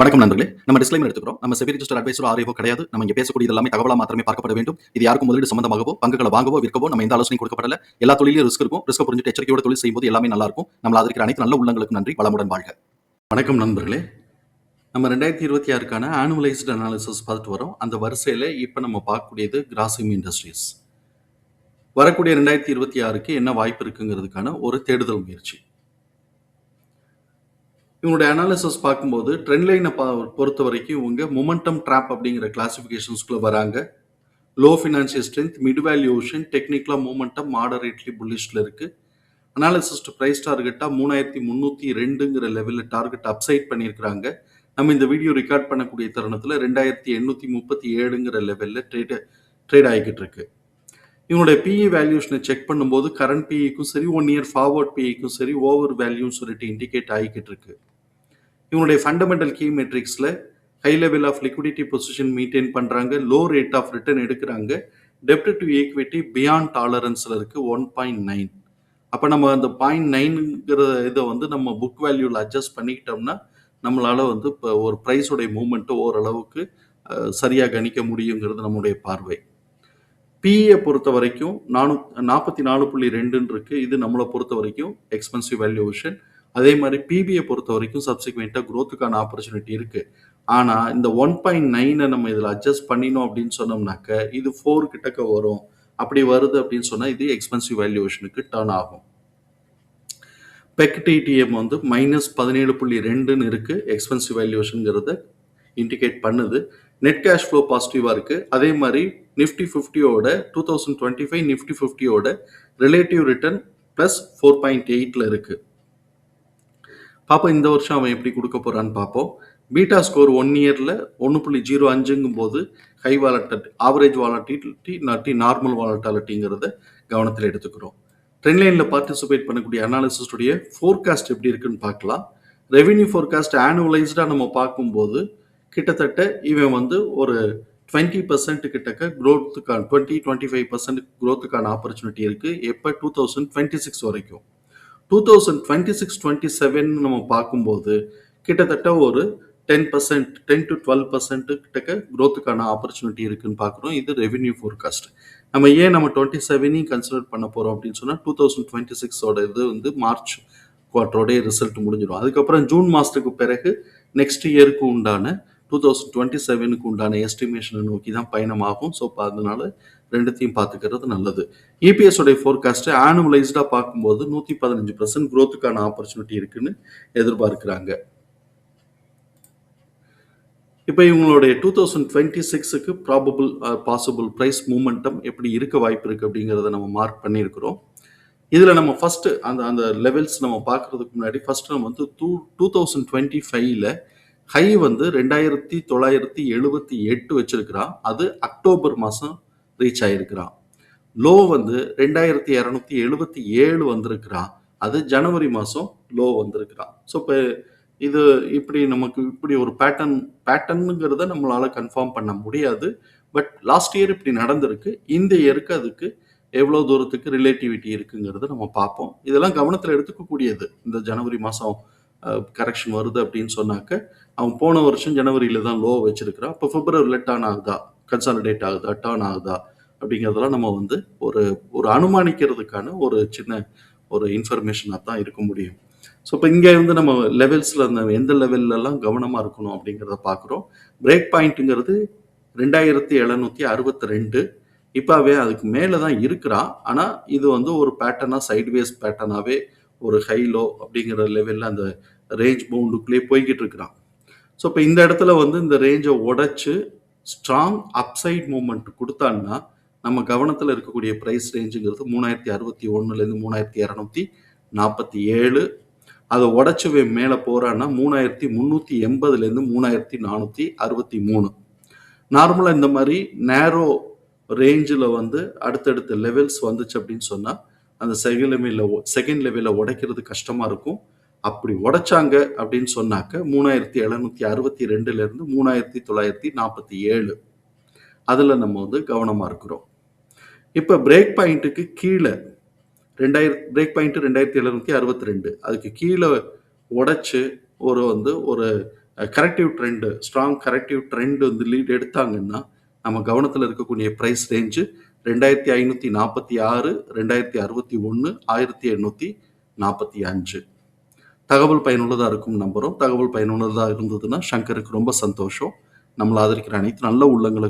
வணக்கம் நண்பர்களே. நம்ம டிஸ்க்ளைமர் எடுத்துக்கிறோம். நம்ம செபி ரிஜிஸ்டர் அட்வைசரோ ஆர்ஐஓ கிடையாது. நம்ம இங்க பேசக்கூடியது எல்லாமே தகவலா மாத்திரமே பார்க்கப்பட வேண்டும். இது யாருக்கும் முதலீடு சம்பந்தமாகவோ, பங்குகளை வாங்கவோ, விற்கவோ நம்ம எந்த ஆலோசனையும் கொடுக்கப்படல. எல்லா தொழிலும் ரிஸ்க் இருக்கும். ரிஸ்க் புரிஞ்சுட்டு எச்சரிக்கையோட தொழில் செய்யும்போது எல்லாமே நல்லா இருக்கும். நம்மள ஆதரிக்கிற அனைத்து நல்ல உள்ளங்களுக்கும் நன்றி. வளமுடன் வாழ்க. வணக்கம் நண்பர்களே. நம்ம 2026க்கான ஆனுவலைஸ்டு அனாலிசிஸ் பார்த்துட்டு வரோம். அந்த வரிசையில இப்ப நம்ம பார்க்கக்கூடியது கிராசிம் இண்டஸ்ட்ரீஸ். வரக்கூடிய 2026க்கு என்ன வாய்ப்பு இருக்குங்கிறதுக்கான ஒரு தேடுதல் முயற்சி. இவங்களுடைய அனாலிசிஸ் பார்க்கும்போது ட்ரெண்ட் லைனை பொறுத்த வரைக்கும் இவங்க மொமெண்டம் ட்ராப் அப்படிங்கிற கிளாசிஃபிகேஷன்ஸ்குள்ள வராங்க. Low financial strength, mid valuation, டெக்னிக்கலா மூமெண்டம், மாடரேட்லி புல்லிஷ்ல இருக்கு. அனாலிசிஸ்ட் பிரைஸ் டார்கெட்டா 3302ங்கிற லெவலில் டார்கெட் அப்சைட் பண்ணியிருக்கிறாங்க. நம்ம இந்த வீடியோ ரெக்கார்ட் பண்ணக்கூடிய தருணத்தில் 2837ங்கிற லெவலில் ட்ரேட் ஆகிக்கிட்டு இருக்கு. இவங்களுடைய பிஇ வேல்யூஷனை செக் பண்ணும்போது கரண்ட் பிஇக்கும் சரி, 1 இயர் ஃபார்வர்ட் பிஇக்கும் சரி, ஓவர் வேல்யூன்னு சொல்லிட்டு இண்டிகேட் ஆகிக்கிட்டு இருக்கு. இவங்களுடைய ஃபண்டமெண்டல் கீ மெட்ரிக்ஸில் high level of liquidity position maintain பண்ணுறாங்க, லோ ரேட் ஆஃப் ரிட்டர்ன் எடுக்கிறாங்க, டெப்ட் டு ஈக்விட்டி பியாண்ட் டாலரன்ஸில் இருக்குது 1.9. அப்போ நம்ம அந்த 0.9ங்கிற இதை வந்து நம்ம புக் வேல்யூவில் அட்ஜஸ்ட் பண்ணிக்கிட்டோம்னா நம்மளால் வந்து இப்போ ஒரு ப்ரைஸோடைய மூமெண்ட்டை ஓரளவுக்கு சரியாக கணிக்க முடியுங்கிறது நம்முடைய பார்வை. பிஇயை பொறுத்த வரைக்கும் 44.2 இருக்கு. இது நம்மளை பொறுத்த வரைக்கும் எக்ஸ்பென்சிவ் வேல்யூவேஷன். அதே மாதிரி பிபியை பொறுத்த வரைக்கும் சப்சிக்வெண்ட்டாக க்ரோத்துக்கான ஆப்பர்ச்சுனிட்டி இருக்கு. ஆனால் இந்த 1.9 நம்ம இதில் அட்ஜஸ்ட் பண்ணினோம் அப்படின்னு சொன்னோம்னாக்க இது 4 கிட்டக்க வரும். அப்படி வருது அப்படின்னு சொன்னால் இது எக்ஸ்பென்சிவ் வேல்யூவேஷனுக்கு டர்ன் ஆகும். பெக்டிடிஎம் வந்து -17.2 இருக்கு. எக்ஸ்பென்சிவ் வேல்யூவேஷனுங்கிறத இண்டிகேட் பண்ணுது. நெட் கேஷ் ஃப்ளோ பாசிட்டிவாக இருக்குது. அதே மாதிரி நிஃப்டி 50யோட 2025 நிஃப்டி 50யோட ரிலேட்டிவ் ரிட்டர்ன் +4.8 இருக்குது. பார்ப்போம் இந்த வருஷம் அவன் எப்படி கொடுக்க போகிறான்னு பார்ப்போம். பீட்டா ஸ்கோர் 1 இயரில் 1.05ங்கும் போது ஹை வாலட்டிலிட்டி, ஆவரேஜ் வாலட்டிலிட்டி, இல்லாட்டி நார்மல் வாலட்டாலிட்டிங்கிறத கவனத்தில் எடுத்துக்கிறோம். ட்ரெண்ட் லைனில் பார்ட்டிசிபேட் பண்ணக்கூடிய அனாலிசிஸ்டுடைய ஃபோர்காஸ்ட் எப்படி இருக்குன்னு பார்க்கலாம். ரெவென்யூ ஃபோர்காஸ்ட் ஆனுவலைஸ்டாக நம்ம பார்க்கும்போது கிட்டத்தட்ட இவன் வந்து ஒரு 20% கிட்டக்க க்ரோத்துக்கான 20-25% க்ரோத்துக்கான ஆப்பர்ச்சுனிட்டி இருக்குது. எப்போ 2026 வரைக்கும். 2026-27 நம்ம பார்க்கும்போது கிட்டத்தட்ட ஒரு 10% 10 to 12% கிட்டக்க க்ரோத்துக்கான ஆப்பர்ச்சுனிட்டி இருக்குன்னு பார்க்குறோம். இது ரெவென்யூ ஃபோர்காஸ்ட். நம்ம 27 கன்சிடர் பண்ண போகிறோம் அப்படின்னு சொன்னால் 2026ஓட இது வந்து மார்ச் குவார்ட்டரோடைய ரிசல்ட் முடிஞ்சிடும். அதுக்கப்புறம் ஜூன் மாதத்துக்கு பிறகு நெக்ஸ்ட் இயருக்கு உண்டான 2027க்கு உண்டான எஸ்டிமேஷனை நோக்கி தான் பயணமாகும். ஸோ அதனால ரெண்டுத்தையும் பார்த்துக்கிறது நல்லது. இபிஎஸ் உடைய ஃபோர்காஸ்ட்டை ஆனுவலைஸ்டாக பார்க்கும்போது 115% க்ரோத்துக்கான ஆப்பர்ச்சுனிட்டி இருக்குன்னு எதிர்பார்க்குறாங்க. இப்போ இவங்களுடைய 2026க்கு ப்ராபபிள் பாசிபிள் ப்ரைஸ் மூமெண்டம் எப்படி இருக்க வாய்ப்பு இருக்குது அப்படிங்கிறத நம்ம மார்க் பண்ணியிருக்கிறோம். இதில் நம்ம ஃபஸ்ட்டு அந்த லெவல்ஸ் நம்ம பார்க்குறதுக்கு முன்னாடி ஃபஸ்ட்டு நம்ம வந்து 2025ல் ஹை வந்து 2978 வச்சிருக்கிறான். அது அக்டோபர் மாதம் ரீச் ஆகிருக்கிறான். லோ வந்து 2277 வந்திருக்கிறான். அது ஜனவரி மாதம் லோ வந்திருக்கிறான். ஸோ இப்போ இது இப்படி நமக்கு இப்படி ஒரு பேட்டர்னுங்கிறத நம்மளால் கன்ஃபார்ம் பண்ண முடியாது. பட் லாஸ்ட் இயர் இப்படி நடந்திருக்கு. இந்த இயருக்கு அதுக்கு எவ்வளோ தூரத்துக்கு ரிலேட்டிவிட்டி இருக்குங்கிறத நம்ம பார்ப்போம். இதெல்லாம் கவனத்தில் எடுத்துக்கக்கூடியது. இந்த ஜனவரி மாதம் கரெக்ஷன் வருது அப்படின்னு சொன்னாக்க அவன் போன வருஷம் ஜனவரியில் தான் லோ வச்சிருக்கிறான். இப்போ பிப்ரவரியில் டர்ன் ஆகுதா, கன்சாலிடேட் ஆகுதா, டர்ன் ஆகுதா அப்படிங்கிறதெல்லாம் நம்ம வந்து ஒரு அனுமானிக்கிறதுக்கான ஒரு சின்ன ஒரு இன்ஃபர்மேஷனாக தான் இருக்க முடியும். ஸோ இப்போ இங்கே வந்து நம்ம லெவல்ஸில் அந்த எந்த லெவல்லலாம் கவனமாக இருக்கணும் அப்படிங்கிறத பார்க்குறோம். பிரேக் பாயிண்ட்டுங்கிறது 2762. இப்போவே அதுக்கு மேலே தான் இருக்கிறான். ஆனால் இது வந்து ஒரு பேட்டர்னாக சைட்வேஸ் பேட்டர்னாகவே ஒரு ஹை லோ அப்படிங்கிற லெவலில் அந்த ரேஞ்ச் பவுண்டுக்குள்ளேயே போய்கிட்டு இருக்கிறான். ஸோ இப்போ இந்த இடத்துல வந்து இந்த ரேஞ்சை உடைச்சு ஸ்ட்ராங் அப்சைட் மூமெண்ட் கொடுத்தான்னா நம்ம கவனத்தில் இருக்கக்கூடிய ப்ரைஸ் ரேஞ்சுங்கிறது 3061லேருந்து 3247. அதை உடச்சி மேலே போகிறான்னா 3380லேருந்து 3463. நார்மலாக இந்த மாதிரி நேரோ ரேஞ்சில் வந்து அடுத்தடுத்த லெவல்ஸ் வந்துச்சு அப்படின்னு சொன்னால் அந்த செகண்ட் லெவலில் உடைக்கிறது கஷ்டமாக இருக்கும். அப்படி உடைச்சாங்க அப்படின்னு சொன்னாக்க 3762லேருந்து 3947 அதில் நம்ம வந்து கவனமாக இருக்கிறோம். இப்போ பிரேக் பாயிண்ட்டுக்கு கீழே பிரேக் பாயிண்ட்டு 2762, அதுக்கு கீழே உடைச்சு ஒரு corrective trend, strong corrective trend வந்து லீட் எடுத்தாங்கன்னா, நம்ம கவனத்துல இருக்கக்கூடிய பிரைஸ் ரேஞ்ச் 2546, 2061, 1845. தகவல் பயனுள்ளதா இருக்கும்னு நம்புறோம். தகவல் பயனுள்ளதா இருந்ததுன்னா, ஷங்கருக்கு ரொம்ப சந்தோஷம். நம்மள ஆதரிக்கிற அனைத்து நல்ல உள்ளங்களுக்கு